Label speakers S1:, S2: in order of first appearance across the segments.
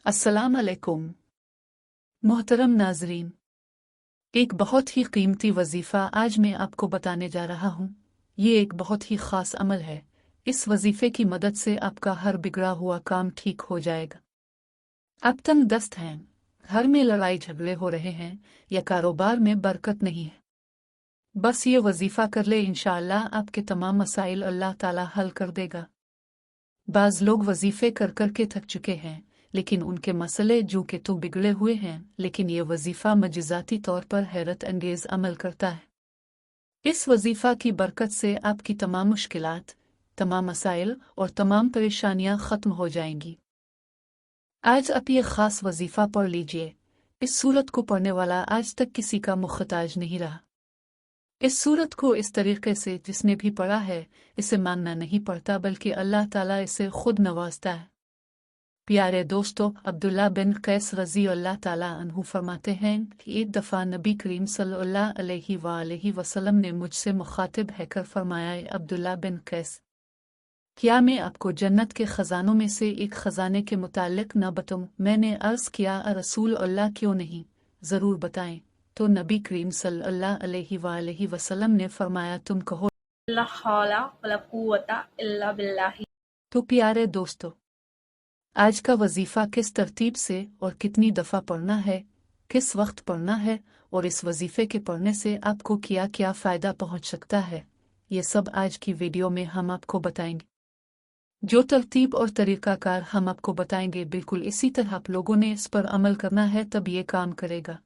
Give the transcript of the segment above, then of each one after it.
S1: अस्सलाम अलैकुम। मोहतरम नाजरीन, एक बहुत ही कीमती वजीफ़ा आज मैं आपको बताने जा रहा हूँ। ये एक बहुत ही ख़ास अमल है। इस वजीफ़े की मदद से आपका हर बिगड़ा हुआ काम ठीक हो जाएगा। आप तंग दस्त हैं, घर में लड़ाई झगड़े हो रहे हैं या कारोबार में बरकत नहीं है, बस ये वजीफ़ा कर ले, इंशाअल्लाह आपके तमाम मसाइल अल्लाह ताला हल कर देगा। बाज़ लोग वजीफ़े कर कर के थक चुके हैं, लेकिन उनके मसले जो कि तो बिगड़े हुए हैं, लेकिन ये वजीफ़ा मजिज़ाती तौर पर हैरत अंगेज़ अमल करता है। इस वजीफ़ा की बरकत से आपकी तमाम मुश्किलात, तमाम मसाइल और तमाम परेशानियां ख़त्म हो जाएंगी। आज आप ये ख़ास वजीफ़ा पढ़ लीजिए। इस सूरत को पढ़ने वाला आज तक किसी का मुख्ताज नहीं रहा। इस सूरत को इस तरीके से जिसने भी पढ़ा है, इसे मांगना नहीं पड़ता, बल्कि अल्लाह ताला इसे खुद नवाजता है। प्यारे दोस्तों, अब्दुल्ला बिन कैस रज़ी अल्लाह ताला अन्हु फरमाते हैं कि एक दफ़ा नबी करीम सल्लल्लाहु अलैहि वसल्लम ने मुझसे मुखातिब हैकर फरमाया, अब्दुल्ला बिन कैस, क्या मैं आपको जन्नत के ख़जानों में से एक ख़जाने के मुतालिक न बताऊं? मैंने अर्ज़ किया, रसूल अल्लाह, क्यों नहीं, ज़रूर बताएं। तो नबी करीम सल्लल्लाहु अलैहि वसल्लम ने फरमाया, तुम कहो
S2: ला हौला वला कुव्वता इल्ला बिल्लाह।
S1: तो प्यारे दोस्तों, आज का वजीफ़ा किस तरतीब से और कितनी दफ़ा पढ़ना है, किस वक्त पढ़ना है और इस वजीफ़े के पढ़ने से आपको क्या क्या फ़ायदा पहुंच सकता है, ये सब आज की वीडियो में हम आपको बताएंगे। जो तरतीब और तरीक़ाकार हम आपको बताएंगे, बिल्कुल इसी तरह आप लोगों ने इस पर अमल करना है, तब ये काम करेगा।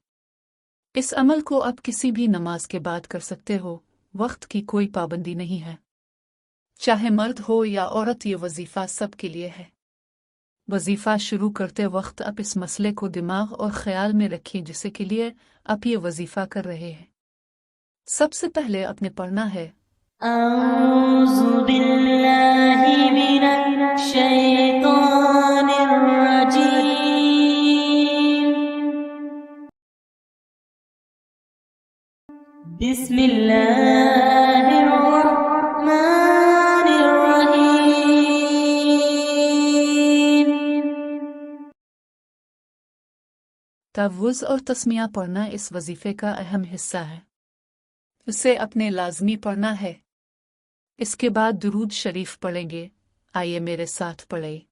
S1: इस अमल को आप किसी भी नमाज के बाद कर सकते हो, वक्त की कोई पाबंदी नहीं है। चाहे मर्द हो या औरत, ये वजीफ़ा सब के लिए है। वजीफ़ा शुरू करते वक्त आप इस मसले को दिमाग और ख्याल में रखें जिससे के लिए आप ये वजीफ़ा कर रहे हैं। सबसे पहले आपने पढ़ना है,
S2: औज़ु बिल्लाहि मिनश शैतानिर रजीम। बिस्मिल्लाहिर रहमानिर रहीम।
S1: तवज़ और तस्मिया पढ़ना इस वजीफ़े का अहम हिस्सा है। इसे अपने लाजमी पढ़ना है। इसके बाद दुरूद शरीफ पढ़ेंगे। आइए मेरे साथ पढ़े।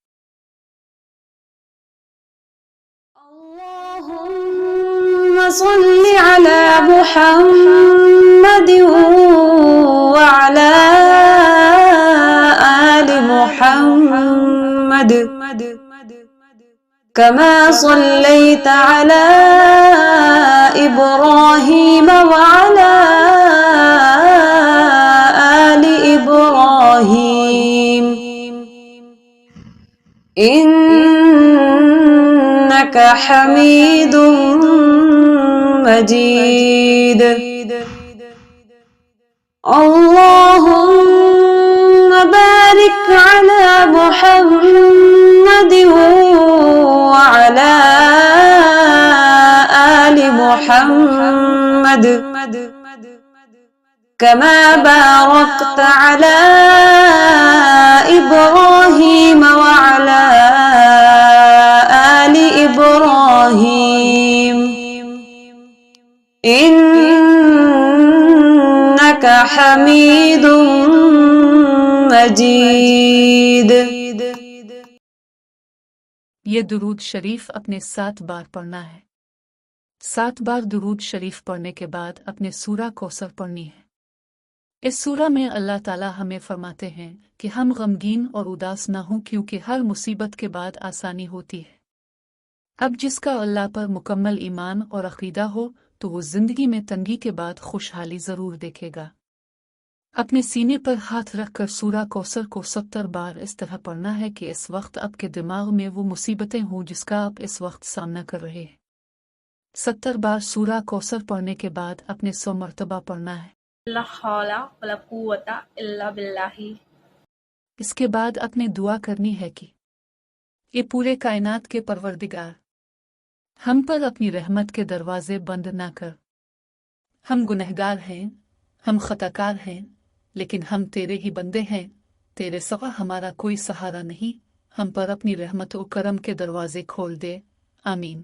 S2: अल्लाहुम्मा सल्लि अला मुहम्मद व अला आलि मुहम्मद कमा सल्लैता अला इब्राहीम व अला आलि इब्राहीम इन्नका हमीदुम मजीद। अल्लाहुम्मा बारिक अला मुहम्मद व अला आलि मुहम्मद कमा बारकता अला इब्राहीम व अला आलि इब्राहीम इन्नका हमीदुम मजीद।
S1: ये दुरूद शरीफ अपने 7 बार पढ़ना है। 7 बार दुरूद शरीफ पढ़ने के बाद अपने सूरा कौसर पढ़नी है। इस सूरा में अल्लाह ताला हमें फरमाते हैं कि हम गमगीन और उदास ना हों, क्योंकि हर मुसीबत के बाद आसानी होती है। अब जिसका अल्लाह पर मुकम्मल ईमान और अकीदा हो, तो वो जिंदगी में तंगी के बाद खुशहाली जरूर देखेगा। अपने सीने पर हाथ रखकर सूरा कौसर को 70 बार इस तरह पढ़ना है कि इस वक्त आपके दिमाग में वो मुसीबतें हों जिसका आप इस वक्त सामना कर रहे हैं। 70 बार सूरा कौसर पढ़ने के बाद अपने 100 मरतबा पढ़ना है।
S2: ला हौला वला कुव्वता इल्ला बिल्लाह।
S1: इसके बाद अपने दुआ करनी है कि ये पूरे कायनात के परवरदिगार, हम पर अपनी रहमत के दरवाजे बंद ना कर। हम गुनहगार हैं, हम खताकार हैं, लेकिन हम तेरे ही बंदे हैं। तेरे सिवा हमारा कोई सहारा नहीं, ہم پر اپنی رحمت و کرم کے دروازے کھول دے، آمین۔